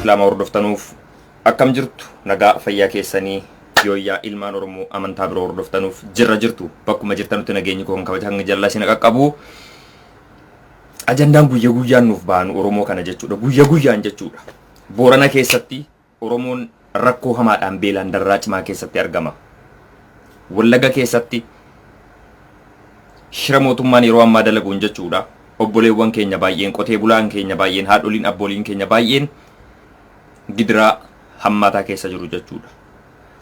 Islaamaa hordoftanuuf akkam jirtu nagaa fayyaa keessanii yooyyaa ilmaan Oromoo amantaa biroo hordoftanuuf jirtu bakkuma jirtanutti nageenyi koo kan kabaja hanga jallaa isin qaqqabu. Ajandaan guyyaa guyyaan nuuf baanu Oromoo kana jechuudha. Guyyaa guyyaan jechuudha. Boorana keessatti Oromoon rakkoo hamaadhaan beelaan darraa cimaa keessatti argama. Wallaga keessatti shira mootummaan yeroo ammaa dalaguun jechuudha. Obboleewwan keenya baay'een, qotee bulaan keenya baay'een, haadholiin abbootiin keenya baay'een gidiraa hammaataa keessa jiru jechuudha.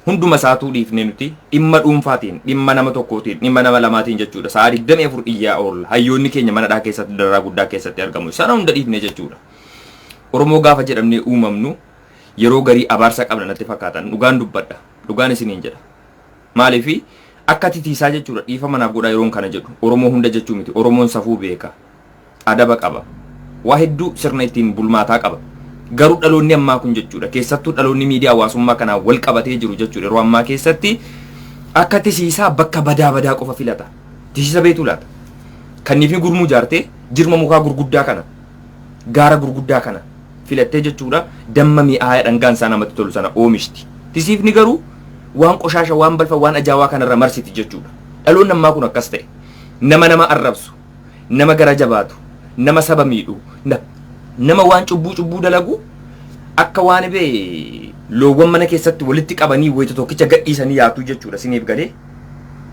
Hunduma isaatuu dhiifnee nuti dhimma dhuunfaatiin, dhimma nama tokkootiin, dhimma nama lamaatiin jechuudha. Sa'a 24 iyyaa oolla. Hayyoonni keenya manadhaa keessatti darraa guddaa keessatti argamu. Sana hunda dhiifnee jechuudha. Oromoo gaafa jedhamnee uumamnu yeroo garii abaarsa qabna natti fakkaatan. Dhugaan dubbadha. Dhugaan isiniin jedha. Maaliifi akka titiisaa jechuudha. Dhiifa manaaf godhaa yeroon kana jedhu. Oromoo hunda jechuu miti. Oromoon safuu beeka. Adaba qaba. Waa hedduu sirna ittiin bulmaataa qaba. Garuu dhaloonni ammaa kun jechuudha. Keessattuu dhaloonni miidiyaa hawaasummaa kanaan wal qabatee jiru jechuudha. Yeroo ammaa keessatti akka tisiisaa bakka badaa qofa filata. Tisiisa beetuu laata. Kanniifni gurmuu jaartee jirma mukaa gurguddaa kana, gaara gurguddaa kana filattee jechuudha. Damma mi'aaya dhangaan isaa namatti tolu sana oomishti. Tisiifni garuu waan qoshaasha, waan balfa, waan ajaawaa kanarra marsiti jechuudha. Dhaloonni ammaa kun akkas ta'e. Nama arrabsu, nama gara jabaatu, nama saba miidhu, nama waan cubbuu dalagu akka waan bee loowwan mana keessatti walitti qabanii wayita tokkicha gadhiisanii yaatu jechuudha. Siniif galee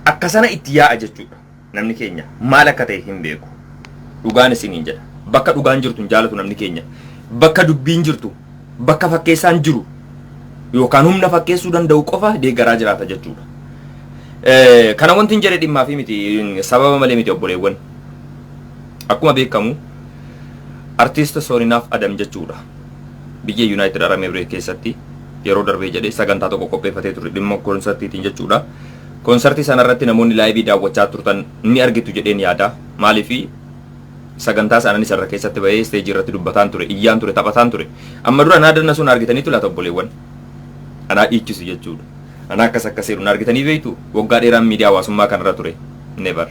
akka sana itti yaa'a jechuudha. Namni keenya maal akka ta'e hin beeku. Dhugaan isiniin jedha. Bakka dhugaan jirtu hin jaalatu namni keenya. Bakka dubbiin jirtu, bakka fakkeessaan jiru yookaan humna fakkeessuu danda'u qofa deeggaraa jiraata jechuudha. Kana wanti hin jedhe dhimmaa fi miti, sababa malee miti obboleewwan. Akkuma beekamu artist Soorinaaf Adam jechuudha. Biyya United Arab Emirates keessatti yeroo darbee jedhee sagantaa tokko qopheeffatee ture dhimma konsertiitiin jechuudha. Konsertii sanarratti namoonni laayivii daawwachaa turtan ni argitu jedheen yaada. Maaliifi sagantaa sanaan isarra keessatti bahee isteejii irratti dubbataan ture, iyyaan ture, taphataan ture. Amma dura naadanna sun argitaniitu laata obboleewwan. Anaa dhiichisu jechuudha. Anaa akkas jedhu argitanii beektu waggaa dheeraan miidiyaa hawaasummaa kanarra ture. Never.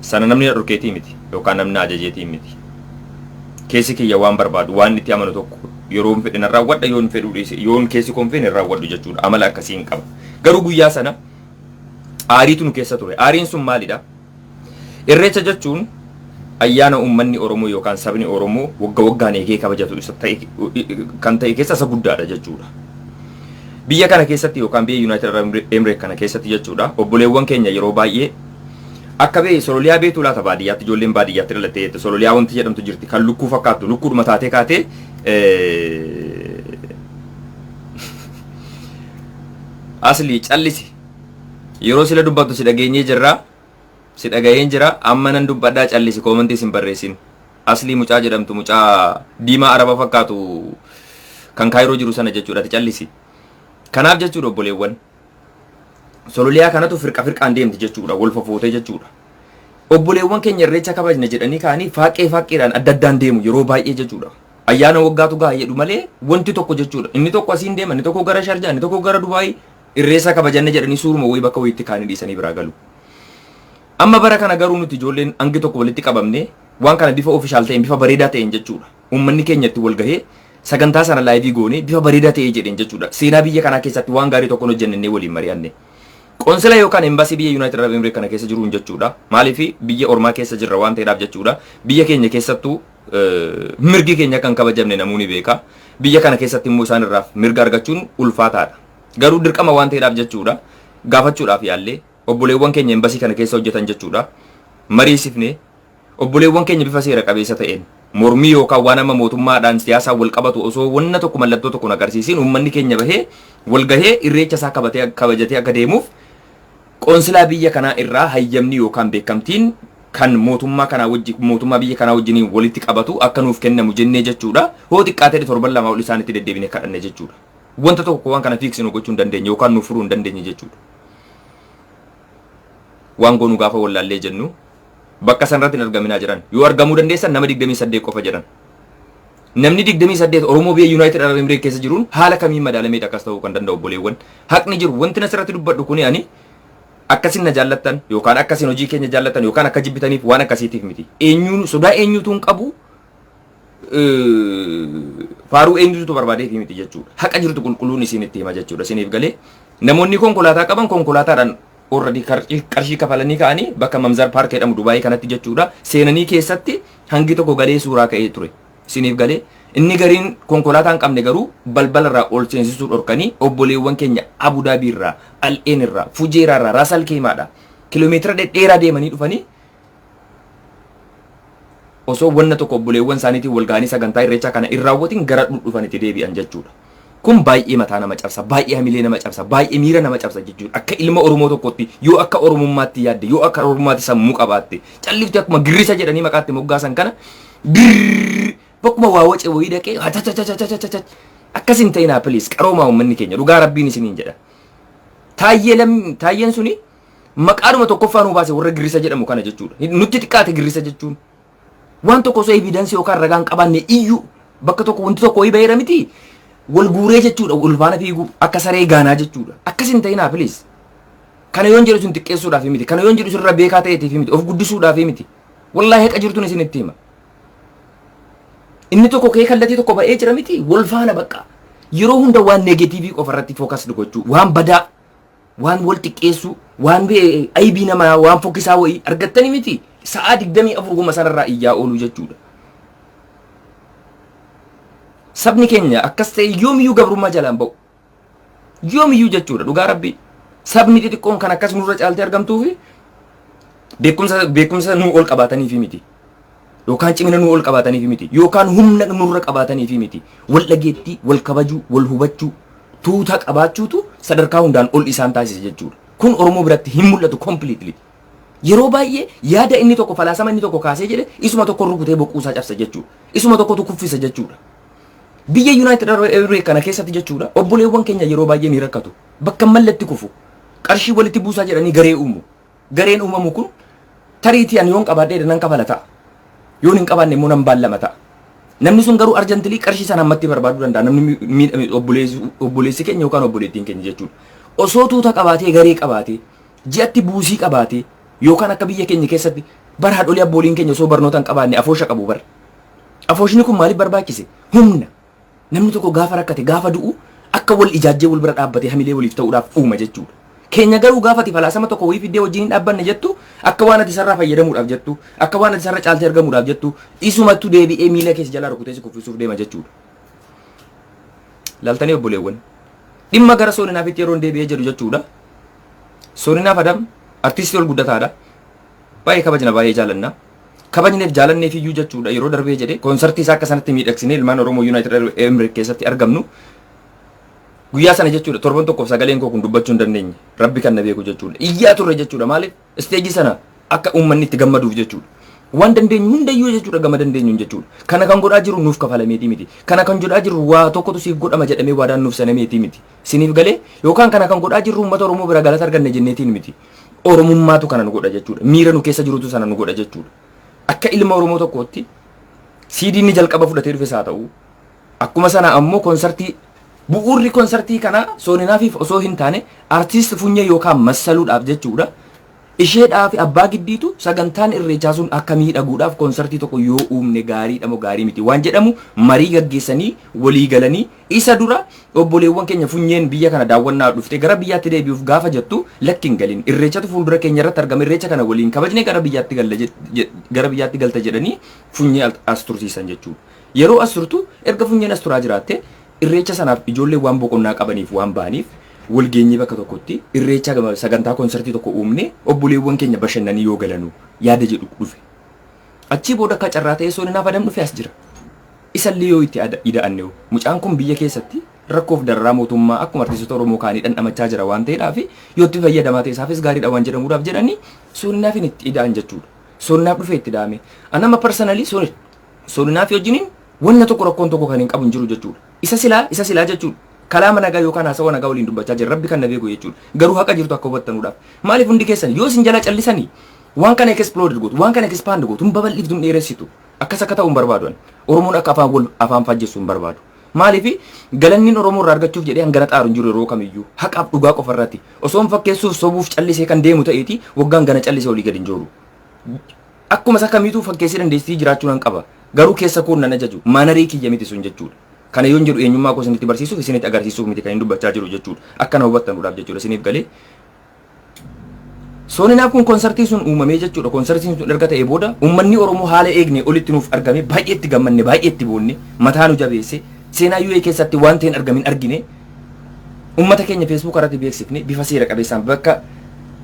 Sana namni dhorkeetii miti yookaan namni ajajeetii miti. Keessi kiyya waan barbaadu, waan itti amanu tokko yeroo hin fedhin raawwadha, yoo hin fedhu dhiise, yoo keessi kun fedhin raawwadhu jechuudha. Amala akkasiin qaba. Garuu guyyaa sana aariitu nu keessa ture. Aariin sun maalidha? Irreecha jechuun ayyaana uummanni Oromoo yookaan sabni Oromoo waggaan eegee kabajatu kan ta'e keessa isa guddaadha jechuudha. Biyya kana keessatti yookaan biyya United Arab Emirates kana keessatti jechuudha. Obboleewwan keenya yeroo baay'ee akka bee sololiyaa beetuu laata baadiyyaatti ijoolleen baadiyyaatti dhalattee sololiyaa wanti jedhamtu jirti kan lukkuu fakkaattu lukkuudhuma taatee kaatee asli callisi yeroo sila dubbattu si dhageenyee jirraa si dhagaheen jira amma nan dubbadhaa callisi koomantii sin barreessin asli mucaa jedhamtu mucaa diimaa araba fakkaatu kan kaayiroo jiru sana jechuudha callisi kanaaf jechuudha obboleewwan. Sololiyaa kanatu firqaan deemti jechuudha. Wal fofootee jechuudha. Obboleewwan keenya irreecha kabajna jedhanii kaanii faaqeedhaan adda addaan deemu yeroo baay'ee jechuudha. Ayyaana waggaatu gaa jedhu malee wanti tokko jechuudha. Inni tokko asiin deema, inni tokko gara Sharjaa, inni tokko gara Dubaayii irreessa kabajanne jedhanii suuruma wayii bakka wayiitti kaanii dhiisanii biraa galu. Amma bara kana garuu nuti ijoolleen hangi tokko walitti qabamne waan kana bifa ofishaal ta'een, bifa bareedaa ta'een jechuudha. Uummanni keenya itti wal gahee sagantaa sana laayivii goonee bifa bareedaa ta'ee jedheen jechuudha. Seenaa biyya kanaa keessatti waan gaarii tokko hojjennee waliin mari'anne. Qonsila yookaan embaasii biyya United Arab Emirates kana keessa jiruun jechuudha. Maaliifi biyya ormaa keessa jirra waan ta'eedhaaf jechuudha. Biyya keenya keessattuu mirgi keenya kan kabajamne namoonni beeka. Biyya kana keessatti immoo isaan irraa mirga argachuun ulfaataadha. Garuu dirqama waan ta'eedhaaf jechuudha. Gaafachuudhaaf yaallee obboleewwan keenya embaasii kana keessa hojjetan jechuudha. Mariisifne obboleewwan keenya bifa seera qabeessa ta'een mormii yookaan waan amma mootummaadhaan siyaasaan wal qabatu osoo wanna tokko mallattoo tokko agarsiisiin uummanni keenya bahee wal gahee irreecha isaa kabajatee akka deemuuf Qonsilaa biyya kanaa irraa hayyamni yookaan beekamtiin kan mootummaa kanaa wajjin mootummaa biyya kanaa wajjin walitti qabatu akka nuuf kennamu jennee jechuudha. Hoo xiqqaatee torban lama ol isaanitti deddeebine kadhanne jechuudha. Wanta tokko waan kana fiiksinu gochuu hin dandeenye yookaan nuuf furuu hin dandeenye jechuudha. Waan goonu gaafa wallaallee jennu bakka sanarratti hin argaminaa jiran yoo argamuu dandeessan nama 28 qofa jedhan. Namni 28 Oromoo biyya United Arab Emirates keessa jiruun haala kamiin madaalamee akkas ta'uu kan danda'u obboleewwan. Haqni jiru wanti nasirratti dubbadhu kuni ani akkasin na jaallattan yookaan akkasin hojii keenya jaallattan yookaan akka jibbitaniif waan akkasiitiif miti. Eenyuun sodaa eenyuutu hin qabu faaruu eenyutu barbaadee fi miti jechuudha. Haqa jirtu qulqulluun isinitti hima jechuudha. Isiniif galee namoonni konkolaataa qaban konkolaataadhaan already qarshii kafalanii ka'anii bakka Mamzar Park jedhamu Dubaayii kanatti jechuudha. Seenanii keessatti hangi tokko galee suuraa ka'ee ture. Isiniif galee inni gariin konkolaataa hin qabne garuu balbala irraa ol seensisuu dhorkanii obboleewwan keenya Abu Dhabii irraa, Al'een irraa, Fujeeraa irraa, Raasal Keemaadha. Kiiloomeetira dheeraa deemanii dhufanii osoo wanna tokko obboleewwan isaaniitiin wal ga'anii sagantaa irreechaa kana hin raawwatin gara dhufanitti deebi'an jechuudha. Kun baay'ee mataa nama cabsa, baay'ee hamilee nama cabsa, baay'ee miira nama cabsa jechuudha. Akka ilma Oromoo tokkotti yoo akka Oromummaatti yaadde, yoo akka Oromummaatti sammuu qabaatte, callifti akkuma girrisa jedhanii maqaatti moggaasan kana bakkuma waa wacee wayii dhaqee akkasin ta'inaa please qaroomaa uummanni keenya dhugaa rabbiin isiniin jedha. Taayyeen suni maqaadhuma tokkoffaa nu baase warra girrisa jedhamu kana jechuudha. Nutti xiqqaate girrisa jechuun waan tokko osoo evidensi yookaan ragaan qabaanne iyyuu bakka tokko wanti tokko wayii baheera miti wal guuree jechuudha wal faana fiigu akka saree gaanaa jechuudha. Akkasin ta'inaa please. Kana yoon jedhu sun xiqqeessuudhaaf miti. Kana yoon jedhu sirra beekaa ta'eetiif miti. Of guddisuudhaaf miti. Wallaahi haqa jirtuun isinitti hima. Inni tokko kee kallattii tokko ba'ee jira miti wal faana bakka yeroo hunda waan neegatiivii qofa irratti fookas gochuu waan badaa waan wal xiqqeessu waan aybii namaa waan fokkisaa wayii argattanii miti sa'aa 24 guma sanarraa iyyaa oolu jechuudha. Sabni keenya akkas ta'e yoomiyyuu gabrummaa jalaan ba'u yoomiyyuu jechuudha dhugaa rabbii sabni xixiqqoon kan akkas nurra caaltee argamtuu fi beekumsa nu ol qabaataniif miti. Yookaan cimina nu ol qabaataniif miti yookaan humna nurra qabaataniif miti wal dhageettii wal kabajuu wal hubachuu tuuta qabaachuutu sadarkaa hundaan ol isaan taasisa jechuudha. Kun Oromoo biratti hin mul'atu completely. Yeroo baay'ee yaada inni tokko falaasama inni tokko kaasee jedhe isuma tokko rukutee boquusaa cabsa jechuudha. Isuma tokkotu kuffisa jechuudha. Biyya United Arab Emirates kana keessatti jechuudha obboleewwan keenya yeroo baay'ee ni rakkatu. Bakka mallatti kufu qarshii walitti buusaa jedhanii garee uumu. Gareen uumamu kun tariitii ani yoon qabaadhee nan kafala ta'a. Yoon hin qabaanne immoo nan baallama ta'a. Namni sun garuu arjantilii qarshii sana ammatti barbaaduu danda'a. Namni obboleessi keenya yookaan obboleettiin keenya jechuudha. Osoo tuuta qabaatee garee qabaatee ji'atti buusii qabaatee yookaan akka biyya keenya keessatti bara haadholii abbooliin keenya osoo barnoota hin qabaanne afoosha qabu bara. Afooshni kun maaliif barbaachise? Humna. Namni tokko gaafa rakkate gaafa du'u akka wal ijaajjee wal bira dhaabbatee hamilee waliif ta'uudhaaf uuma jechuudha. Keenya garuu gaafa ati falaasama tokko wayii fiddee wajjin hin dhaabbanne jettu akka waan ati sarraa fayyadamuudhaaf jettu akka waan ati sarra caaltee argamuudhaaf jettu isumattu deebi'ee miila keessa jalaa rukutee si kuffisuuf deema jechuudha. Laaltanii obboleewwan dhimma gara Sooninaatitti yeroo deebi'ee jedhu jechuudha. Sooninaaf Adam artistii ol guddataadha. Baay'ee kabajna baay'ee jaalanna. Kabajneef jaalanneef iyyuu jechuudha yeroo darbee jedhe koonsartii isaa akka sanatti miidhagsinee ilmaan Oromoo United Arab Emirates keessatti argamnu. Guyyaa sana jechuudha torban tokkoof sagaleen koo kun dubbachuu hin dandeenye rabbi kan na beeku jechuudha iyyaa turre jechuudha maaliif isteejii sana akka uummanni itti gammaduuf jechuudha waan dandeenyu hundayyuu jechuudha gama dandeenyu jechuudha kana kan godhaa jiru nuuf kafalameetii miti kana kan godhaa jiru waa tokkotu siif godhama jedhamee waadaan nuuf sanameetii miti siniif galee yookaan kana kan godhaa jiru uummata Oromoo bira galata arganne jenneetiin miti Oromummaatu kana nu godha jechuudha miira nu keessa jirutu sana nu godha jechuudha akka ilma Oromoo tokkootti CD ni jalqaba fudhatee dhufe isaa ta'u akkuma sana ammoo konsartii bu'uurri konsartii kana Sooninaaf osoo hin taane artiist Funyee yookaan massaluudhaaf jechuudha. Isheedhaaf abbaa giddiitu sagantaan irreechaa sun akka miidhaguudhaaf konsartii tokko yoo uumne gaariidha moo gaarii miti waan jedhamu marii gaggeessanii walii galanii isa dura obboleewwan keenya Funyeen biyya kana daawwannaa dhufte gara biyyaatti deebi'uuf gaafa jettu lakkin galin irreechatu fuuldura keenya irratti argame irreecha kana waliin kabajne gara biyyaatti galta jedhanii Funyee as tursiisan jechuudha. Yeroo as turtu erga Funyeen as turaa jiraatte irreecha sanaaf ijoollee waan boqonnaa qabaniif waan ba'aniif wal geenye bakka tokkotti irreecha sagantaa konsartii tokko uumne obboleewwan keenya bashannanii yoo galanu yaada jedhu dhufe. Achii booda akka carraa ta'ee Sooninaaf Adam dhufe as jira. Isallee yoo itti ida'anne mucaan kun biyya keessatti rakkoof darraa mootummaa akkuma artistoota Oromoo kaanii dhandhamachaa jira waan ta'eedhaaf yoo itti fayyadamaa ta'e isaafis gaariidha waan jedhamuudhaaf jedhanii Sooninaaf itti ida'an jechuudha. Sooninaaf dhufe itti ida'ame. Anama personally Sooninaaf wajjiniin wanna tokko rakkoon tokko kan hin qabu hin jiru jechuudha. Isa silaa jechuudha. Kalaama nagaa yookaan haasawaa nagaa waliin dubbachaa jira rabbi kan na beeku jechuudha. Garuu haqa jirtu akka hubattanuudhaaf. Maaliif hundi keessan yoo isin jala callisanii waan kana explode gootu waan kana expand gootu hin babal'iftu hin dheeressitu. Akkas akka ta'u hin barbaadu. Oromoon akka afaan fajjessu hin barbaadu. Maaliif galanni Oromoo irraa argachuuf jedhee hangana xaaru hin jiru yeroo kamiyyuu haqaaf dhugaa qofa irratti osoo hin fakkeessuuf sobuuf callisee kan deemu ta'eeti waggaan gana callisee olii gadi hin jooru. Akkuma isa kamiituu fakkeessee dandeessii jiraachuu nan qaba. garuu keessa koon nan ajaju maanarii kiyya miti sun jechuudha. Kana yoon jedhu eenyummaa koo isinitti barsiisuuf isinitti agarsiisuuf miti kan hin dubbachaa jiru jechuudha. Akkana hubattanuudhaaf jechuudha isiniif galee. Sooninaaf kun konsartii sun uumamee jechuudha. Konsartiin sun erga ta'ee booda uummanni Oromoo haala eegne olitti nuuf argame baay'eetti gammanne baay'eetti boonne mataa nu jabeesse seenaa UA keessatti waan ta'een argamin argine uummata keenya Facebook irratti beeksifne bifa seera qabeessaan bakka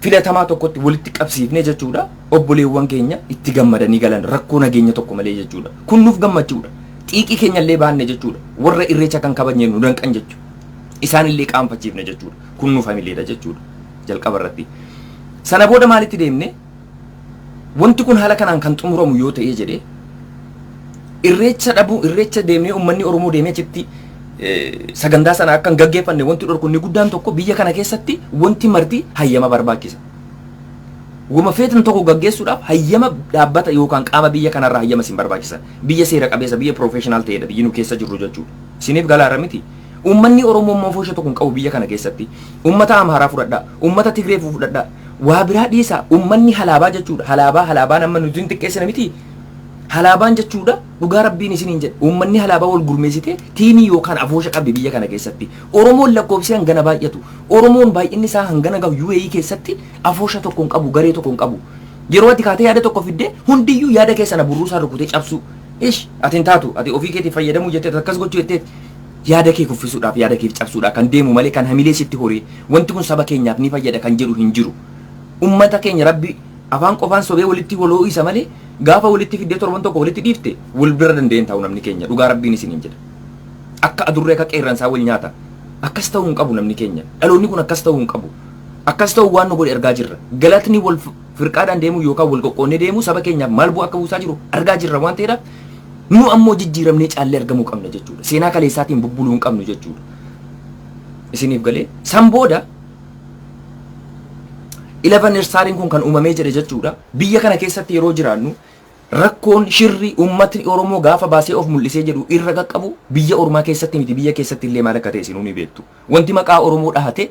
filatamaa tokkotti walitti qabsiifne jechuudha. Obboleewwan keenya itti gammadanii galan rakkoo nageenya tokko malee jechuudha. Kun nuuf gammachuudha. Xiiqii keenya illee baanne jechuudha. Warra irreecha kan kabajne nu danqan jechuudha. Isaan illee qaanfachiifne jechuudha. Kun nuuf hamileedha jechuudha. Jalqaba irratti. Sana booda maalitti deemne wanti kun haala kanaan kan xumuramu yoo ta'ee jedhee irreecha deemnee uummanni Oromoo deemee achitti sagantaa sana akka hin gaggeeffanne wanti dhorkunni guddaan tokko biyya kana keessatti wanti marti hayyama barbaachisa. Wama feetan tokko gaggeessuudhaaf hayyama dhaabbata yookaan qaama biyya kanarraa hayyama sin barbaachisa. Biyya seera qabeessa biyya professional ta'edha biyyi nu keessa jirru jechuudha. Isiniif galaara miti. Uummanni Oromoo moofoosha tokko hin qabu biyya kana keessatti. Uummata Amaaraa fudhadhaa, uummata Tigree fudhadhaa. Waa biraa dhiisa uummanni halaabaa jechuudha. Halaabaa amma nuti hin xiqqeessina miti. Halaabaan jechuudha dhugaa rabbiin isiniin jedha. Uummanni halaabaa wal gurmeessite tiimii yookaan afoosha qabdi biyya kana keessatti. Oromoon lakkoofsi hangana baay'atu. Oromoon baay'inni isaa hangana gahu UAE keessatti afoosha tokko hin qabu, garee tokko hin qabu. Yeroo ati kaatee yaada tokko fidde hundiyyuu yaada keessana burruusaa rukutee cabsu. Ati hin taatu ati ofii keetii fayyadamuu jettee akkas gochuu jettee yaada kee kuffisuudhaaf yaada kee cabsuudhaaf kan deemu malee kan hamilee sitti horii wanti kun saba keenyaaf ni fayyada kan jedhu hin jiru. Ummata keenya rabbi afaan qofaan sobee walitti waloo isa malee gaafa walitti fiddee torban tokko walitti dhiifte wal bira dandeen ta'u namni keenya dhugaa rabbiin isiniin jedha. Akka adurree akka qeerransaa wal nyaata. Akkas ta'uu hin qabu namni keenya. Dhaloonni kun akkas ta'uu hin qabu. Akkas ta'uu waan nu godhe argaa jirra. Galatni wal firqaadhaan deemu yookaan wal qoqqoonnee deemu saba keenyaaf maal bu'aa akka buusaa jiru argaa jirra waan ta'eedhaaf nu ammoo jijjiiramnee caallee argamuu qabna jechuudha. Seenaa kaleessaatiin bubbuluu hin qabnu jechuudha. Isiniif galee san booda 11 irsaariin kun kan uumamee jira jechuudha. Biyya kana keessatti yeroo jiraannu rakkoon shirri uummatni Oromoo gaafa baasee of mul'isee jedhu irra qaqqabu biyya Oromaa keessatti miti biyya keessatti illee maal akka ta'e isin ni beektu. Wanti maqaa Oromoo dhahate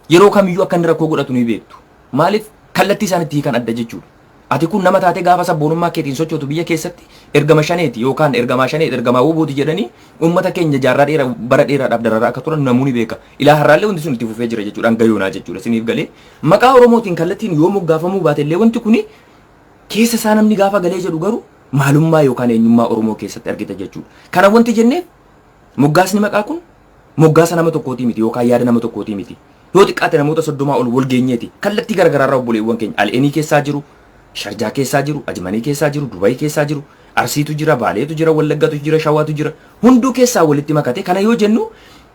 yeroo kamiyyuu akka inni rakkoo godhatu ni beektu. Maaliif kallattii isaanitti kan adda jechuudha. Ati kun nama taate gaafa sabboonummaa keetiin sochootu biyya keessatti ergama shaneeti yookaan ergamaa shaneeti ergamaa wobooti jedhanii uummata keenya jaarraa dheeraa bara dheeraadhaaf dararaa akka turan namoonni beeka. Ilaa har'aallee wanti sun itti fufee jira jechuudha hanga yoonaa jechuudha. Isiniif galee maqaa Oromootiin kallattiin yoo moggaafamuu baate illee wanti kuni keessa isaa namni gaafa galee jedhu garuu maalummaa yookaan eenyummaa Oromoo keessatti argita jechuudha. Kana wanti jenneef moggaasni maqaa kun moggaasa nama tokkootii miti yookaan yaada nama tokkootii miti. Yoo xiqqaate namoota 30 ol wal geenyeeti kallattii garagaraarraa obboleewwan keenya al'eenii keessaa jiru. Sharjaa keessaa jiru, Ajmanii keessaa jiru, Dubaay keessaa jiru, Arsiitu jira, Baaleetu jira, Wallaggatu jira, Shawaatu jira. Hunduu keessaa walitti makate. Kana yoo jennu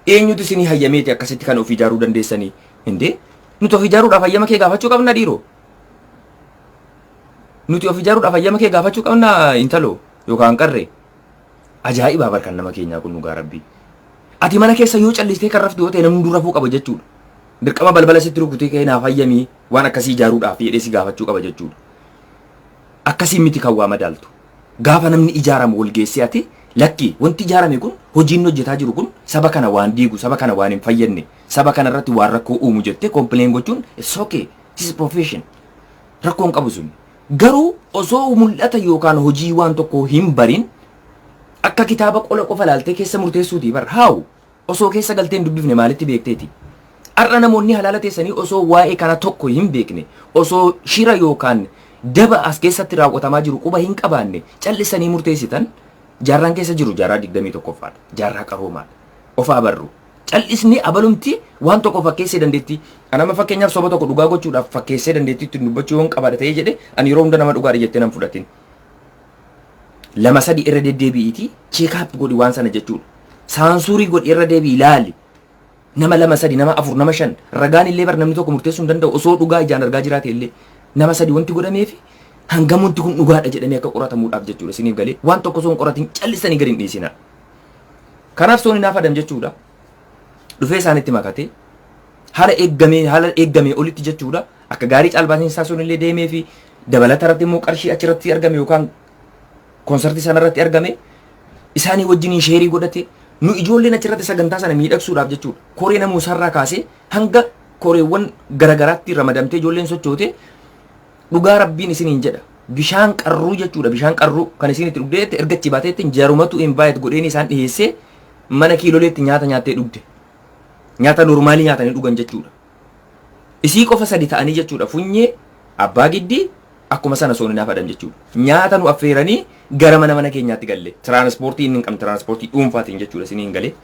eenyutu isinii hayyameeti akkasitti kan of ijaaruu dandeessanii? Hindee nuti of ijaaruudhaaf hayyama kee gaafachuu qabna dhiiroo. Nuti of ijaaruudhaaf hayyama kee gaafachuu qabna intaloo yookaan qarree. Ajaa'ibaa barkan nama keenyaa kun dhugaa rabbii. Ati mana keessa yoo callistee kan raftu yoo ta'e namni dura rafuu qaba jechuudha. Dirqama balbala sitti rukutee ka'ee naaf hayyamii waan akkasii ijaaruudhaaf jedhee si gaafachuu qaba jechuudha. Akkasii miti kan waa madaaltu. Gaafa namni ijaaramu wal geessee ati lakki wanti ijaarame kun hojiin hojjetaa jiru kun saba kana waan diigu saba kana waan hin fayyadne saba kana irratti waan rakkoo uumu jettee kompileen gochuun it's okay this is profession rakkoon qabu sun garuu osoo mul'ata yookaan hojii waan tokko hin barin akka kitaaba qola qofa laaltee keessa murteessuutii bar haawu osoo keessa galteen dubbifne maalitti beekteeti. Har'a namoonni halaala teessanii osoo waa'ee kana tokko hin beekne osoo shira yookaan daba as keessatti raawwatamaa jiru quba hin qabaanne callisanii murteessitan jaarraan keessa jiru jaarraa 21ffaadha. Jaarraa qaroomaadha. Ofaa barru. Callisni abalumti waan tokko fakkeessee dandeetti. Anama fakkeenyaaf soba tokko dhugaa gochuudhaaf fakkeessee dandeetti ittiin dubbachuu yoon qabaadha ta'ee jedhe ani yeroo hunda nama dhugaadha jettee nan fudhatin. Lama sadi irra deddeebi'iiti cheekaap godhi waan sana jechuudha. Saansuurii godhi irra deebi'i ilaali. Nama lama sadi nama afur nama shan ragaan illee bar namni tokko murteessuu hin danda'u osoo dhugaa ijaan argaa jiraate illee nama sadi wanti godhameef hangam wanti kun dhugaadha jedhamee akka qoratamuudhaaf jechuudha. Isiniif galee waan tokko osoo hin qoratin callisanii gadi hin dhiisina. Kanaaf sooni naaf adam jechuudha. Dhufee isaanitti makate haala eeggamee olitti jechuudha. Akka gaarii caalbaasiin isaa sun illee deemee fi dabalata irratti immoo qarshii achirratti argame yookaan konsartii sanarratti argame isaanii wajjiniin sheerii godhate nu ijoolleen achirratti sagantaa sana miidhagsuudhaaf jechuudha. Koree namuu sarraa kaasee hanga koreewwan garagaraatti ramadamtee ijoolleen sochoote dhugaa rabbiin isiniin jedha. bishaan qarruu jechuudha. Bishaan qarruu kan isin itti dhugdeetti erga itti baateetti jarumatu invite godheen isaan dhiyeessee mana kiiloleetti nyaata nyaattee dhugde. Nyaata normaalii nyaatanii dhugan jechuudha. Isii qofa sadi ta'anii jechuudha. Funyee abbaa giddii akkuma sana sooninaa fadhan jechuudha. Nyaata nu affeeranii gara mana keenyaatti galle. Tiraanspoortii inni hin qabne tiraanspoortii dhuunfaatiin jechuudha isin hin galee.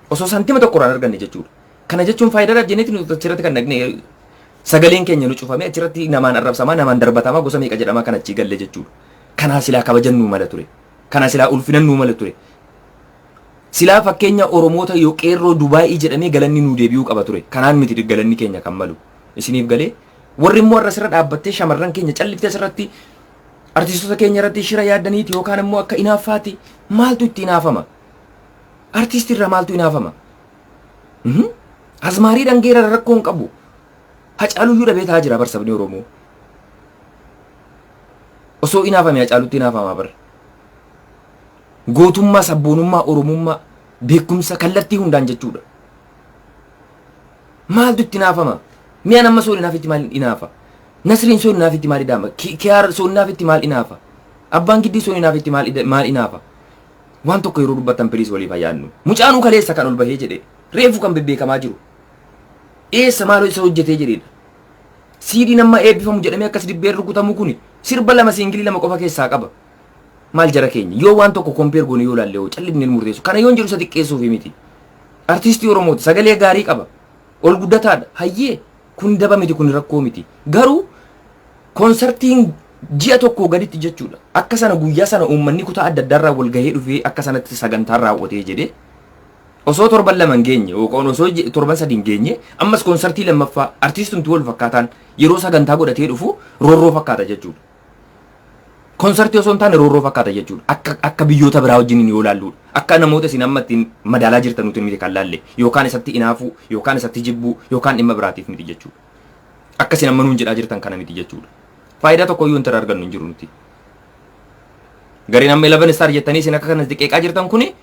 Osoo santima tokko irraan arganne jechuudha. Kana jechuun faayidaadhaaf jenneetti nuti achirratti kan dhaqne sagaleen keenya nu cufame achirratti namaan arrabsamaa namaan darbatamaa gosa meeqa jedhamaa kan achii galle jechuudha. Kanaa silaa kabajannuu mala ture. Kanaa silaa ulfinannuu mala ture. Silaa fakkeenya Oromoota yoo qeerroo Dubaayii jedhamee galanni nuu deebi'uu qaba ture. Kanaan miti galanni keenya kan malu. Isiniif galee warri immoo irra sirra dhaabbattee shamarran keenya calliftee asirratti artistoota keenya irratti shira yaaddaniiti yookaan immoo akka inaaffaati maaltu itti inaafama? Artistii irraa maaltu inaafama? Azmaarii dhangeera rakkoo hin qabu. Hacaaluyyuu dhabee taa'aa jira barsabni Oromoo. Osoo inaafame Hacaalutti inaafamaa bara. Gootummaa, sabboonummaa, Oromummaa, beekumsa kallattii hundaan jechuudha. Maaltu itti inaafama? Mi'a nama soolinaaf itti maal inaafa? Nasriin soolinaaf itti maal idaama? Kiyaar soolinaaf itti maal inaafa? Abbaan giddii soolinaaf itti maal inaafa? Waan tokko yeroo dubbatan piliis waliif hayyaannu. Mucaanuu kaleessa kan ol bahee jedhe reefu kan bebbeekamaa jiru. Eessa maaloo isa hojjetee jedheedha. Siidii nama eebbifamu jedhamee akkas dibbeen rukutamu kuni sirba lama siingilii lama qofa keessaa qaba. Maal jara keenya yoo waan tokko kompeer goone yoo laalle yoo callifnee murteessu kana yoon jedhu isa xiqqeessuuf miti. Artistii Oromooti sagalee gaarii qaba. Ol guddataadha. Hayyee kun daba miti kun rakkoo miti. Garuu konsertiin ji'a tokko gaditti jechuudha. Akka sana guyyaa sana uummanni kutaa adda addaarraa wal gahee dhufee akka sanatti sagantaan raawwatee jedhee osoo torban lama hin geenye yookaan osoo torban sadi hin geenye ammas konsertii lammaffaa artiistumti wal fakkaataan yeroo sagantaa godhatee dhufu roorroo fakkaata jechuudha. Konsertii osoo hin taane roorroo fakkaata jechuudha. Akka biyyoota biraa wajjin yoo laalludha. Akka namoota isin amma ittiin madaalaa jirtan nuti miti kan laalle yookaan isatti inaafuu yookaan isatti jibbuu yookaan dhimma biraatiif miti jechuudha. Akka isin amma nuun jedhaa jirtan kana miti jechuudha. Faayidaa tokko iyyuu hin tarra argannu hin jiru nuti. Gariin amma 11 star jettanii isin akka kanas xiqqeeqaa jirtan kuni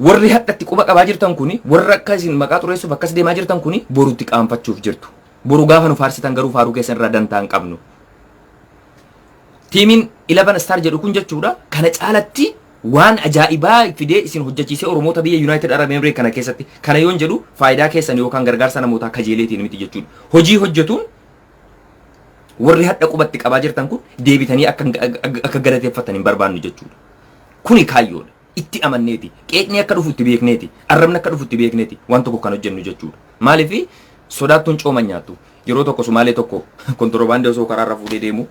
warri hadhatti quba qabaa jirtan kuni warra akka isin maqaa xureessuuf akkas deemaa jirtan kuni borutti qaanfachuuf jirtu. Boru gaafa nu faarsitan garuu faaruu keessan irraa dantaa hin qabnu. Tiimiin 11 star jedhu kun jechuudha kana caalatti waan ajaa'ibaa fidee isin hojjechiisee Oromoota biyya United Arab Emirates kana keessatti kana yoon jedhu faayidaa keessan yookaan gargaarsa namootaa kajeeleetiin miti jechuudha. Hojii hojjetuun warri hadha qubatti qabaa jirtan kun deebitanii akka galateeffatanii barbaannu jechuudha. Kuni kaayyoodha. Itti amanneeti. Qeeqni akka dhufu itti beekneeti. Arrabni akka dhufu itti beekneeti. Waan tokko kan hojjennu jechuudha. Maaliif sodaattuun cooma nyaattu. Yeroo tokko Sumaalee tokko kontoroobaandii osoo karaarra fuudhee deemu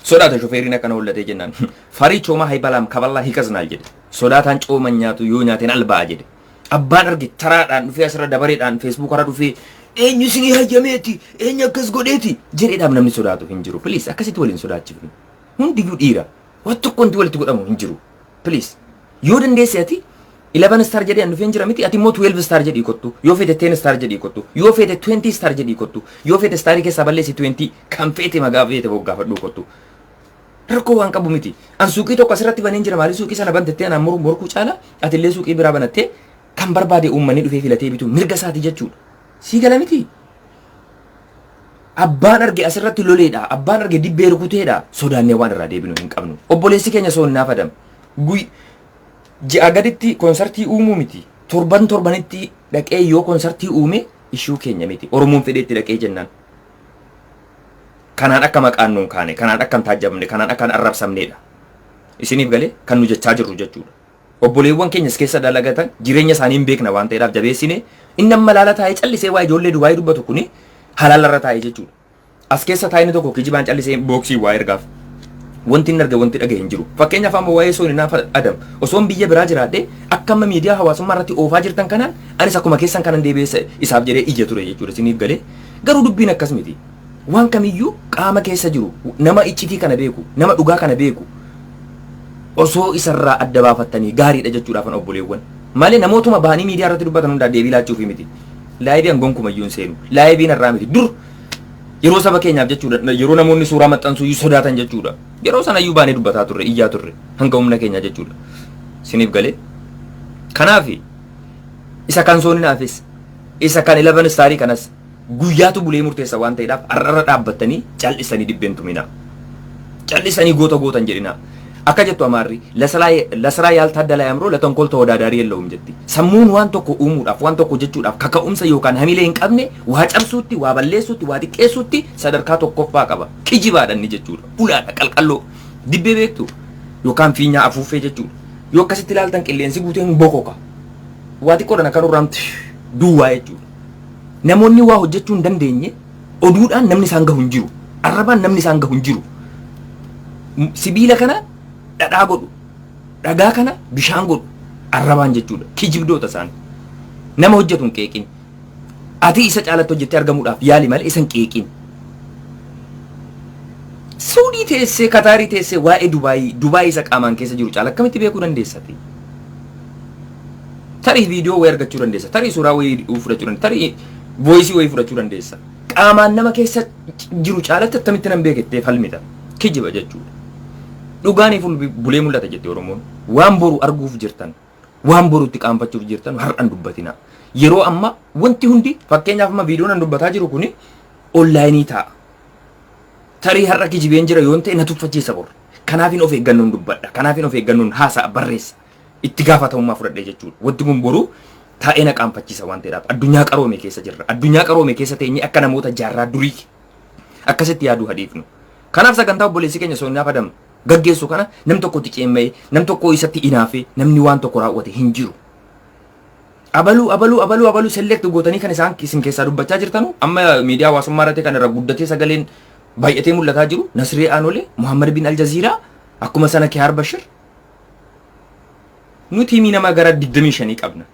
sodaata shofeeriin akkana hollatee jennaan. Farii coomaa haibalaam kaballaa hiikasnaal jedhe. Sodaataan cooma nyaatu yoo nyaateen alba'a jedhe. Abbaan arge taraadhaan dhufee asirra dabareedhaan feesbuukarra dhufee eenyu isinii hayyameeti eenyu akkas godheeti jedheedhaaf namni sodaatu hin jiru. Please akkasitti waliin sodaachifnu. Hundiyyuu dhiira. Waan tokko wanti walitti godhamu hin jiru. Please yoo dandeesse ati 11 star jedhee an dhufeen jira miti ati immoo 12 star jedhii kottu yoo feete 10 star jedhii kottu yoo feete 20 star jedhii kottu yoo feete starii keessaa balleessi 20 kan feete magaa feete boggaafadhuu kottu. Rakkoo waan qabu miti. An suuqii tokko asirratti baneen jira maali suuqii sana bantettee anaan morkuu caala ati illee suuqii biraa banattee kan barbaade uummanni dhufee filatee bitu mirga isaati jechuudha. Sii gala miti. Abbaan arge asirratti loleedha. Abbaan arge dibbee rukuteedha. Sodaannee waan irraa deebinu hin qabnu. Obboleessi keenya soonnaaf adam. Ji'a gaditti konsertii uumuu miti. Torbanitti dhaqee yoo konsertii uume ishuu keenya miti. Oromoon fedheetti dhaqee jennaan. Kanaan akka maqaan nuun kaane, kanaan akka hin taajjabne, kanaan akka hin arrabsamneedha. Isiniif galee kan nu jechaa jirru jechuudha. Obboleewwan keenyas keessa dalagatan jireenya isaanii hin beekna waan ta'eedhaaf jabeessine inni amma laala taa'ee callisee waa ijoollee dubaayii dubbatu kuni halaalarra taa'ee jechuudha. As keessa taa'ee tokko kijibaan callisee booksii waa ergaaf. Wanti hin arge wanti dhagahe hin jiru. Fakkeenyaaf amma waa'ee sooninaa adam osoon biyya biraa jiraadhee akka amma miidiyaa hawaasummaa irratti oofaa jirtan kanaan anis akkuma keessan kanan deebi'ee isaaf jedhee ija ture jechuudha. Isiniif galee garuu dubbiin akkas miti. Waan kamiyyuu qaama keessa jiru nama iccitii kana beeku nama dhugaa kana beeku osoo isarraa adda baafattanii gaariidha jechuudhaaf an obboleewwan malee namootuma bahanii miidiyaa irratti dubbatan hundaa deebii laachuufi miti. Laayibiin gonkumayyuu hin seenu. Laayibiin irraa miti. Dur yeroo saba keenyaaf jechuudha yeroo namoonni suuraa maxxansuu sodaatan jechuudha. Yeroo sanayyuu baanee dubbataa turre iyyaa turre hanga humna keenya jechuudha. Isiniif galee kanaaf isa kan sooninaafis isa kan 11 staarii kanas guyyaatu bulee murteessa waan ta'eedhaaf arrara dhaabbattanii cal'isanii dibbeen tumina. callisanii gootan jedhina. Akka jettu Amaarri lasraa yaaltaaddala yaamroo latankool tawadaadaarii yellaa'um jetti. Sammuun waan tokko uumuudhaaf waan tokko jechuudhaaf kaka'umsa yookaan hamilee hin qabne waa cabsuutti waa balleessuutti waa xiqqeessuutti sadarkaa tokkoffaa qaba. Kijibaadhaan ni jechuudha. Ulaadha qalqalloo dibbee beektu yookaan fiinyaa afuuffee jechuudha. Yoo akkasitti ilaaltan qilleensi guuteen bokoka. Waa xiqqoodhaan akka nurraamti duwwaa jechuudha. Namoonni waa hojjechuu hin dandeenye oduudhaan namni isaan gahu hin jiru. Arrabaan namni isaan gahu hin jiru. Sibiila kana dhadhaa godhu dhagaa kana bishaan godhu arrabaan jechuudha. Kijibdoota isaan nama hojjetu hin qeeqin. Ati isa caalatti hojjettee argamuudhaaf yaali malee isa hin qeeqin. Suudii teessee Kataarii teessee waa'ee Dubaayii isa qaamaan keessa jiru caala akkamitti beekuu dandeessati? Tarii viidiyoo wayii argachuu dandeessa. Tarii suuraa wayii fudhachuu dandeessa. Tarii voisii wayii fudhachuu dandeessa. Qaamaan nama keessa jiru caalatti akkamitti nan beekettee falmita. Kijiba jechuudha. Dhugaaniif bulee mul'ata jettee Oromoon waan boru arguuf jirtan waan borutti qaanfachuuf jirtan har'an dubbatina. Yeroo amma wanti hundi fakkeenyaaf amma viidiyoon an dubbataa jiru kuni onlaayinii ta'a. Tarii har'a kijibeen jira yoo ta'e na tuffachiisa bor. Kanaafin of eeggannoon dubbadha. Kanaafin of eeggannoon haasa'a barreessa. Itti gaafatamummaa fudhadhee jechuudha. Wanti kun boru taa'ee na qaanfachiisa waan ta'eedhaaf addunyaa qaroome keessa jirra. Addunyaa qaroome keessa teenyee akka namoota jaarraa durii akkasitti yaaduu hadiifnu. Kanaaf sagantaa obboleessi keenya soonnaa fadam gaggeessu kana nam tokkotti ceemmee nam tokko isatti inaafee namni waan tokko raawwate hin jiru. Abaluu select gootanii kan isaan isin keessaa dubbachaa jirtanu amma miidiyaa hawaasummaa irratti kan irra guddatee sagaleen baay'atee mul'ataa jiru Nasree Aanoolee, Muhammad bin Aljaziiraa, akkuma sana Kiyaar Bashir. Nuti nama gara 25 qabna.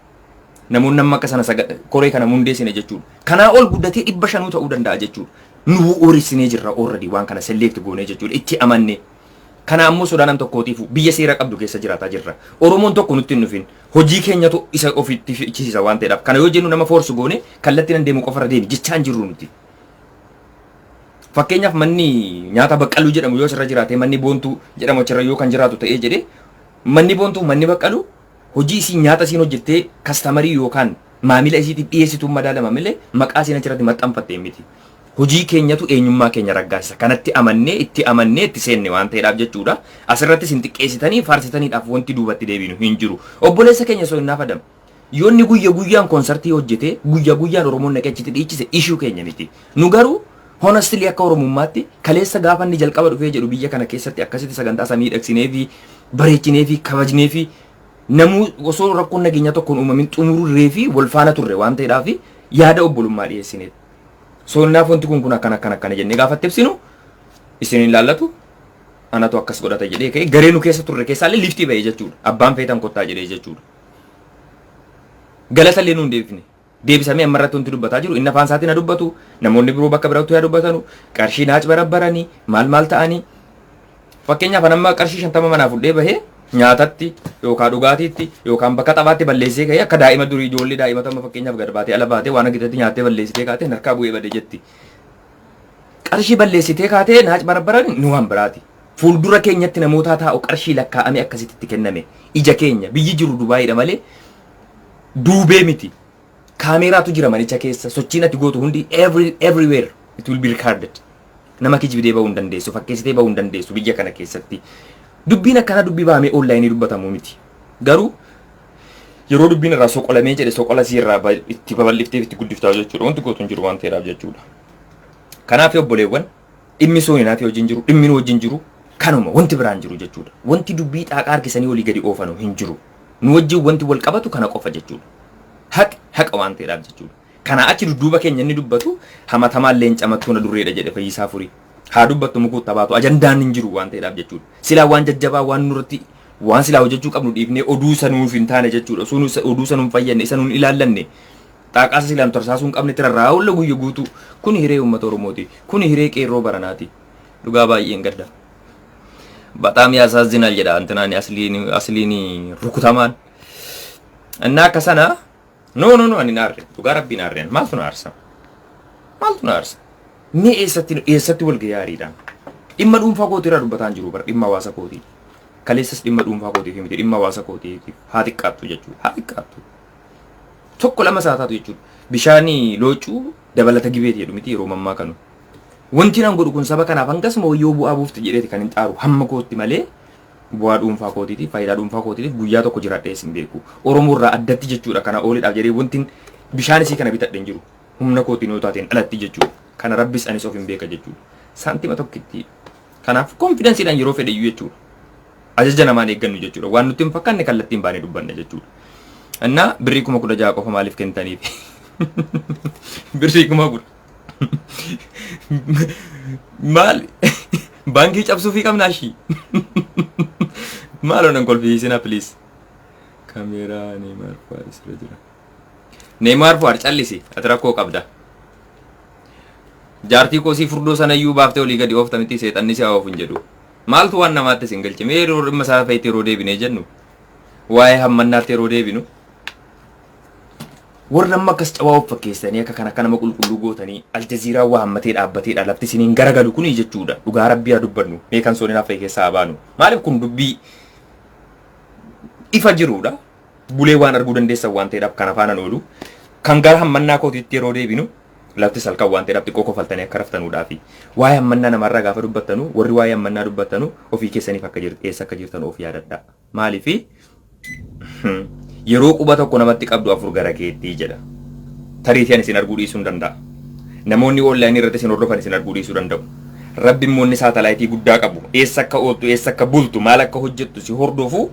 Namoonni amma akka sana koree kana hundeessine jechuudha. Kanaa ol guddatee 500 ta'uu danda'a jechuudha. Nu oorisinee jirra already waan kana select goonee jechuudha. Itti amannee. Kana ammoo sodaanan tokkootiif biyya seera qabdu keessa jiraataa jirra. Oromoon tokko nutti hin dhufin. Hojii keenyatu isa ofitti fichisiisa waan ta'eedhaaf. Kana yoo jennu nama force goone kallattii nan deemu qofarra deemi jechaan jirru nuti. Fakkeenyaaf manni nyaata baqqaluu jedhamu yoo sirra jiraate manni boontuu jedhamu achirra yoo kan jiraatu ta'ee jedhee manni boontuu manni baqqaluu hojii isiin nyaata isiin hojjettee kastamarii yookaan maamila isiitiif dhiyeessituu madaalama malee maqaa isiin achirratti maxxanfattee miti. Hojii keenyatu eenyummaa keenya raggaasisa. Kanatti amannee itti seenne waan ta'eedhaaf jechuudha. Asirratti isin xiqqeessitanii faarsitaniidhaaf wanti duubatti deebinu hin jiru. Obboleessa keenya soonnaa fadam. Yoonni guyyaan konsartii hojjetee guyyaan Oromoon naqachitti dhiichise ishuu keenya miti. Nu garuu honestly akka Oromummaatti kaleessa gaafa inni jalqaba dhufee jedhu biyya kana keessatti akkasitti sagantaa samii dhaqsinee fi bareechinee fi kabajnee fi namuu osoo rakkoon nageenya tokkoon uumamin xumurree fi wal faana turre waan ta'eedhaaf yaada obbolummaa dhiyeessineet. Soonnaaf wanti kun akkana jennee gaafatte ibsinu isin ilaallatu anatu akkas godhata jedhee ka'e garee nu keessa turre keessaallee liftii ba'ee jechuudha. Abbaan feetan kottaa jedhee jechuudha. Galatallee nuun deebisamee ammarratti wanti dubbataa jiru inni afaan isaatiin dubbatu namoonni biroo bakka biraatti dubbatanu qarshii naac barabbaranii maal ta'anii fakkeenyaaf amma qarshii 50 manaa fudhee bahee nyaatatti yookaan dhugaatiitti yookaan bakka taphaatti balleessee ka'ee akka daa'ima durii ijoollee daa'imata amma fakkeenyaaf gad baatee ala baatee waan agitatti nyaattee balleessitee kaatee harkaa bu'ee bade jetti. Qarshii balleessitee kaatee naac barabbaran nu waan biraati. Fuuldura keenyatti namoota taa'u qarshii lakkaa'ame akkasitti kenname ija keenya biyyi jiru Dubaayiidha malee duubee miti. Kaameraatu jira manicha keessa sochiin ati gootu hundi everywhere it will be recorded. Nama kijibdee bahuu hin dandeessu fakkeessitee bahuu hin dandeessu biyya kana keessatti. Dubbiin akkana dubbii bahamee online dubbatamu miti. Garuu yeroo dubbiin irraa soqolamee jedhe soqola siirraa itti babal'iftee itti guddiftaa jechuudha. Wanti gootu hin jiru waan ta'eedhaaf jechuudha. Kanaaf obboleewwan dhimmi sooninaa fi hojiin jiru dhimmi nu wajjin jiru kanuma wanti biraan jiru jechuudha. Wanti dubbii xaaqaa harkisanii olii gadi oofanu hin jiru. Nu wajjin wanti wal qabatu kana qofa jechuudha. Haqa waan ta'eedhaaf jechuudha. Kana achi dudduuba keenya inni dubbatu hamatamaan leenca mattuuna durreedha jedhe Fayyisaa Furii. Haa dubbattu mukuu tabaatu ajandaan hin jiru waan ta'eedhaaf jechuudha. Silaa waan jajjabaa waan nurratti waan silaa hojjechuu qabnu dhiifnee oduu sanuuf hin taane jechuudha. Oduu sanuun fayyadne isa nuun ilaallanne xaaqaasa silaan torsaasuu hin qabne tirarraa olla guyya guutuu kun hiree uummata Oromooti. Kun hiree qeerroo baranaati. Dhugaa baay'een gadda. Bataam yaasaazinal jedha antinaani asliin rukutamaan. Innaa akka sana no ani naarre dhugaa rabbiin naarreen maaltu naarsa mee eessatti wal gayaariidhaan dhimma dhuunfaa kootii irraa dubbataan jiru bara dhimma hawaasa kootii kaleessas dhimma dhuunfaa kootiif miti dhimma hawaasa kootiif haa xiqqaattu jechuudha haa xiqqaattu tokko lama saataatu jechuudha bishaanii loocuu dabalata gibeeti jedhu miti yeroo mammaa kanu Wanti nan godhu kun saba kanaaf hangasuma wayyoo bu'aa buufti jedheeti kan hin xaaru hamma kootti malee bu'aa dhuunfaa kootiitiif faayidaa dhuunfaa kootiitiif guyyaa tokko jiraadhee sin beeku. Oromoo irraa addatti jechuudha kana oolidhaaf jedhee wanti bishaan isii kana bitadhe hin jiru. Humna kootiin yoo taateen alatti jechuudha. Kana rabbis anis of hin beeka jechuudha. Saantima tokkitti. Kanaaf konfidensiidhaan yeroo fedhe iyyuu jechuudha. Ajaja namaan eeggannu jechuudha. Waan nuti hin fakkaanne kallattiin baanee dubbanna jechuudha. Annaa birrii 16,000 qofa maaliif kennitaniif? Birrii 10,000. Maal baankii cabsuufii qabnaa ishii? Maal onan kolfiisina please. Kaameeraa Neymar Fuad isirra jira. Neymar Fuad callisi ati rakkoo qabda. Jaartii koosii furdoo sana iyyuu baaftee olii gadi ooftamitti seexanni si hawaaf hin jedhu. Maaltu waan namaatti sin galche? Mee yeroo dhimma isaa fayyitee yeroo deebinee jennu waa'ee hammannaatti yeroo deebinu warra nama akkas cabaa of fakkeessanii akka kana nama qulqulluu gootanii aljaziiraa waa hammatee dhaabbateedha lafti isiniin garagalu kuni jechuudha. Dhugaa rabbii haa dubbannu mee kan sooniin hafe keessaa baanu. Maaliif kun dubbii ifa jiruudha. Bulee waan arguu dandeessan waan ta'eedhaaf kan afaanan oolu kan gara hammannaa kootiitti yeroo deebinu lafti salkan waan ta'eedhaaf xiqqoo kofaltanii akka raftanuudhaafi waa'ee hammannaa namarraa gaafa dubbattanu warri waa'ee hammannaa dubbattanu ofii keessaniif akka eessa akka jirtan of yaadadhaa. Maaliifi yeroo quba tokko namatti qabdu afur gara keetti jedha. Tariitiin isin arguu dhiisuu hin danda'a. Namoonni online irratti isin hordofan isin arguu dhiisuu danda'u. Rabbi immoonni saatalaayitii guddaa qabu. Eessa akka ooltu, eessa akka bultu, maal akka hojjettu si hordofu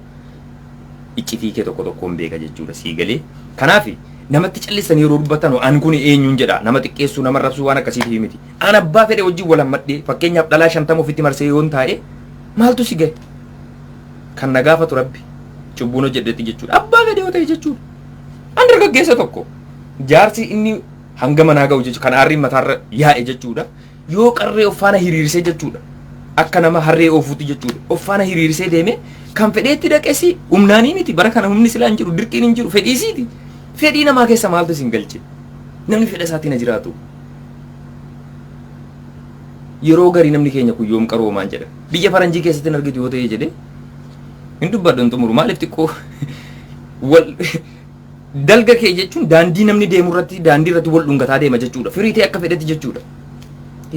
iccitii kee tokko tokkoon beeka jechuudha sii galee. Kanaaf namatti callisanii yeroo dubbatan an kun eenyuun jedha. Nama xiqqeessuu, nama rabsuu waan akkasiitii miti. An abbaa fedhe wajjin wal hammadhee fakkeenyaaf dhalaa 50 ofitti marsee yoon taa'e maaltu si gahe? Kan na gaafatu Rabbi. Cubbuun hojjedhetti jechuudha. Abbaa fedhe yoo ta'e jechuudha. An dargaggeessa tokko jaarsi inni hanga manaa ga'u jechuudha. Kan aarriin mataarra yaa'e jechuudha. Yoo qarree of faana hiriirsee jechuudha. Akka nama harree oofuuti jechuudha. Of faana hiriirsee deeme kan fedheetti dhaqesi humnaanii miti. Bara kana humni silaa hin jiru, dirqiin hin jiru, fedhiisiiti. Fedhii namaa keessa maaltu isin galche? Namni fedha isaatiin jiraatu. Yeroo garii namni keenya kun yoom qaroomaan jedha. Biyya faranjii keessatti hin argitu yoo ta'e jedhee hin dubbadhu hin xumuru. Maaliif xiqqoo wal dalga kee jechuun daandii namni deemu irratti daandii irratti wal dhungataa deema jechuudha. Firii ta'e akka fedhetti jechuudha.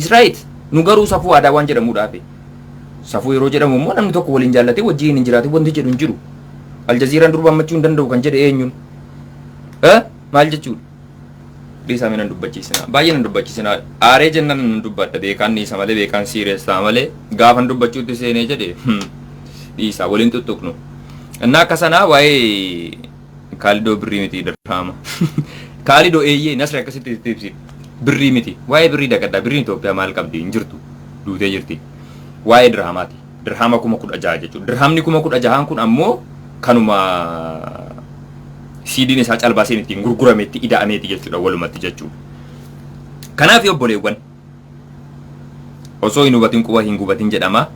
Israa'it nu garuu safuu aadaa waan jedhamuudhaafi. Safuu yeroo jedhamu immoo namni tokko waliin jaallatee wajjin hin jiraate wanti jedhu hin jiru. Aljaziiraan durba hammachuu hin danda'u kan jedhe eenyuun? Maal jechuudha? Dhiisaa mina dubbachiisina. Baay'ee nan dubbachiisina. Aaree jennaan nan dubbadha. Beekaan dhiisa malee beekaan siireessaa malee gaafa dubbachuutti seenee jedhe dhiisaa waliin tuttuqnu. Innaa akka sanaa waa'ee kaalidoo birrii miti dirhama. Kaalidoo eeyyee nasri akkasitti ibsi. Birrii miti. Waa'ee birrii dagaddaa. Birriin Itoophiyaa maal qabdi? Hin jirtu. Duutee jirti. Waa'ee dirhamaati. Dirhama 16,000 jechuudha. Dirhamni 16,000 kun ammoo kanuma siidiin isaa calbaaseen ittiin gurgurameetti ida'ameeti jechuudha walumatti jechuudha. Kanaaf obboleewwan osoo hin hubatin quba hin gubatin jedhama.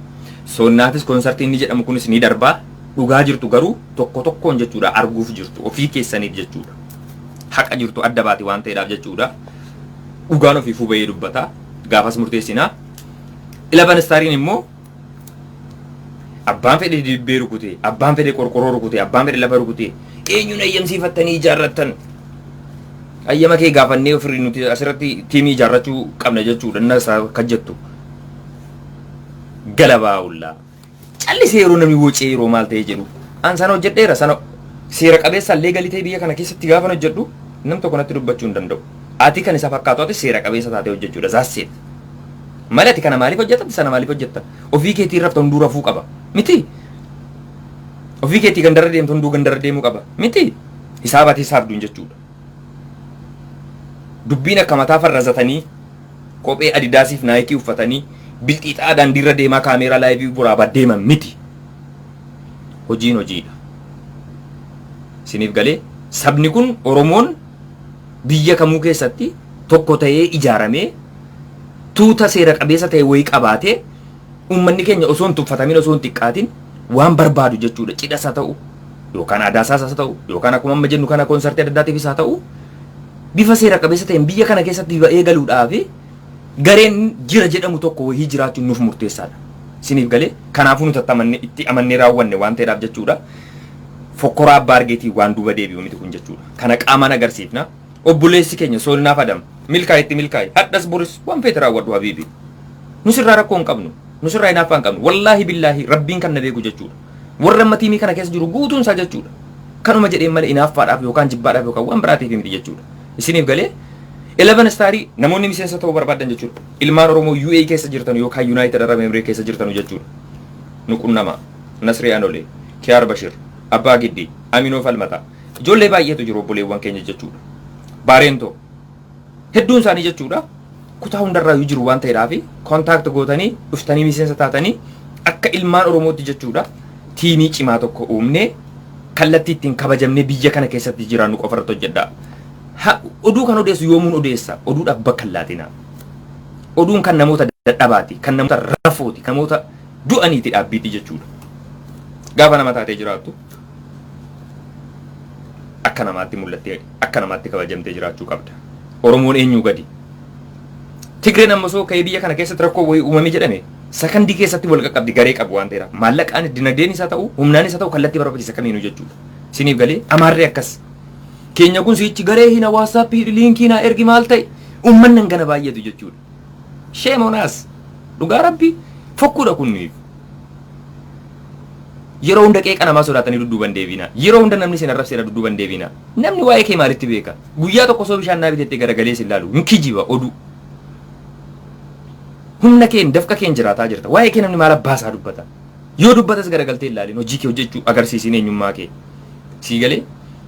Soonnaatis konsartiin ni jedhamu kunis ni darbaa. Dhugaa jirtu garuu tokko tokkoon jechuudha arguuf jirtu ofii keessaniif jechuudha. Haqa jirtu adda baati waan ta'eedhaaf jechuudha. Dhugaan ofiifuu bahee dubbata. Gaafas murteessinaa. 11 staariin immoo abbaan fedhe dibbee rukutee, abbaan fedhe qorqorroo rukutee, abbaan fedhe lafa rukutee eenyuun ayyamsiifattanii ijaarrattan? Ayyama kee gaafannee ofirrii nuti asirratti tiimii ijaarrachuu qabna jechuudha. Inna isaa akka jettu galabaa ullaa callisee yeroo namni wocee yeroo maal ta'ee jedhu an sana hojjedheera sana seera qabeessa illee galitee biyya kana keessatti gaafa hojjedhu nam tokko natti dubbachuu hin danda'u. Ati kan isa fakkaatu ati seera qabeessa taatee hojjechuudha zaasseet. Malee ati kana maaliif hojjetta? Sana maaliif hojjetta? Ofii keetii rafta hunduu rafuu qaba miti. Ofii keetii gandarra deemtu hunduu gandarra deemuu qaba miti. Hisaabati hisaabduun jechuudha. Dubbiin akka mataa farrazatanii kophee adidaasiif naayikii uffatanii bilxiixaa daandiirra deemaa kaameeraa laayivii buraabaa deeman miti. Hojiin hojiidha. Isiniif galee sabni kun Oromoon biyya kamuu keessatti tokko ta'ee ijaaramee tuuta seera qabeessa ta'e wayii qabaatee uummanni keenya osoo hin tuffatamin osoo hin xiqqaatin waan barbaadu jechuudha. Cidhas haa ta'u yookaan aadaasaas haa ta'u yookaan akkuma amma jennu kana konsartii adda addaatiifis haa ta'u bifa seera qabeessa ta'een biyya kana keessatti eegaluudhaaf gareen jira jedhamu tokko wayii jiraachuun nuuf murteessaadha. Isiniif galee kanaafuu nuti itti amannee raawwanne waan ta'eedhaaf jechuudha. Fokkoraa abbaa argeetii waan duuba deebi'u miti kun jechuudha. Kana qaamaan agarsiifna. Obboleessi keenya soolinaaf adam milkaa'etti milkaa'e hadhas boris waan feete raawwadhu habiibi. nusirraa rakkoo hin qabnu nusirraa hinaaffaa hin qabnu wallaahi billaahi rabbiin kan na beeku jechuudha warra matiimii kana keessa jiru guutuun isaa jechuudha kanuma jedheen malee inaaffaadhaaf yookaan jibbaadhaaf yookaan waan biraatiif miti jechuudha isiniif galee 11 staarii namoonni miseensa ta'uu barbaadan jechuudha ilmaan oromoo UAE keessa jirtan yookaan United Arab Emirates keessa jirtan jechuudha nuqunnama Nasree Anolee Kiyaar Bashir Abbaa Giddii Aminoo Falmataa ijoollee baay'eetu jiru obboleewwan keenya jechuudha Bareentoo hedduun isaanii jechuudha kutaa hundarraa jiru waan ta'eedhaaf kontaakt gootanii dhuftanii miseensa taatanii akka ilmaan oromootti jechuudha tiimii cimaa tokko uumnee kallattii ittiin kabajamnee biyya kana keessatti jiraannu qofarratti hojjedhaa. Oduu kan odeessu yoomuun odeessa oduudhaaf bakka hin laatina. Oduun kan namoota dadhabaati kan namoota rafooti kan namoota du'aniiti dhaabbiiti jechuudha. Gaafa nama taatee jiraattu akka namaatti mul'attee akka namaatti kabajamtee jiraachuu qabda. Oromoon eenyu gadi. Tigreen ammasoo ka'ee biyya kana keessatti rakkoo wayii uumame jedhame sakandii keessatti wal qaqqabdi garee qabu waan ta'eedhaaf maallaqaan dinagdeen isaa ta'u humnaan isaa ta'u kallattii barbaachisa kamiinuu jechuudha. Siniif galee amaarree akkas. Keenya kun sichi garee hina WhatsApp liinkii na ergi maal ta'e uummanni hangana baay'eetu jechuudha. Sheemonaas dhugaa rabbi fokkuudha kunniif. Yeroo hunda qeeqa namaa sodaatanii dudduuban deebina. Yeroo hunda namni isin arrabseedha dudduuban deebina. Namni waa'ee kee maalitti beeka? Guyyaa tokko soo bishaan naa bitettee garagalee si ilaalu hin kijiba oduu. Humna keen dafqa keen jiraataa jirta. Waa'ee kee namni maal abbaasaa dubbata? Yoo dubbatas garagaltee ilaalin hojii kee hojjechuu agarsiisin eenyummaa kee. Sii galee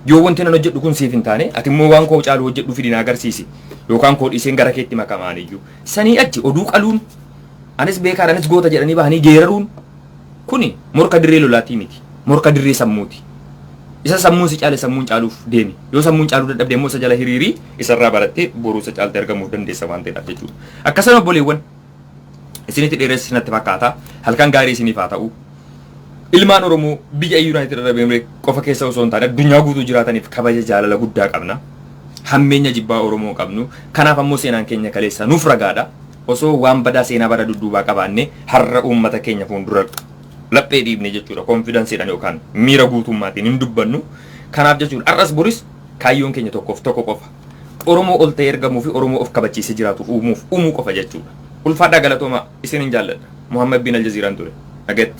yoo wanti nan hojjedhu kun siif hin taane ati immoo waan koo caalu hojjedhu fidina agarsiisi. Yookaan koo dhiiseen gara keetti makamaan iyyuu. Sanii achi oduu qaluun anis beekaadha anis goota jedhanii bahanii geeraruun kuni morka dirree lolaatii miti. Morka dirree sammuuti. Isa sammuun si caale sammuun caaluuf deemi. Yoo sammuun caaluu dadhabde immoo isa jala hiriirii isarraa barattee boruu isa caalte argamuuf dandeessa waan ta'eedhaaf jechuudha. Akkasuma obboleewwan isinitti dheeressi natti fakkaata halkan gaarii isiniif haa ta'u. Ilmaan Oromoo biyya United Arab Emirates qofa keessa osoo hin taane addunyaa guutuu jiraataniif kabaja jaalala guddaa qabna. Hammeenya jibbaa Oromoo qabnu. Kanaaf ammoo seenaan keenya kaleessa nuuf ragaadha. Osoo waan badaa seenaa bara dudduubaa qabaanne har'a uummata keenya fuuldura laphee dhiibne jechuudha. Konfidansiidhaan yookaan miira guutummaatiin hin dubbannu. Kanaaf jechuudha har'as boris kaayyoon keenya tokkoof tokko qofa. Oromoo ol ta'ee ergamuu fi Oromoo of kabachiisee jiraatu uumuu qofa jechuudha. Ulfaadhaa galatooma isin hin jaalladha. Muhammad bin Aljaziiraan ture. Nagatti.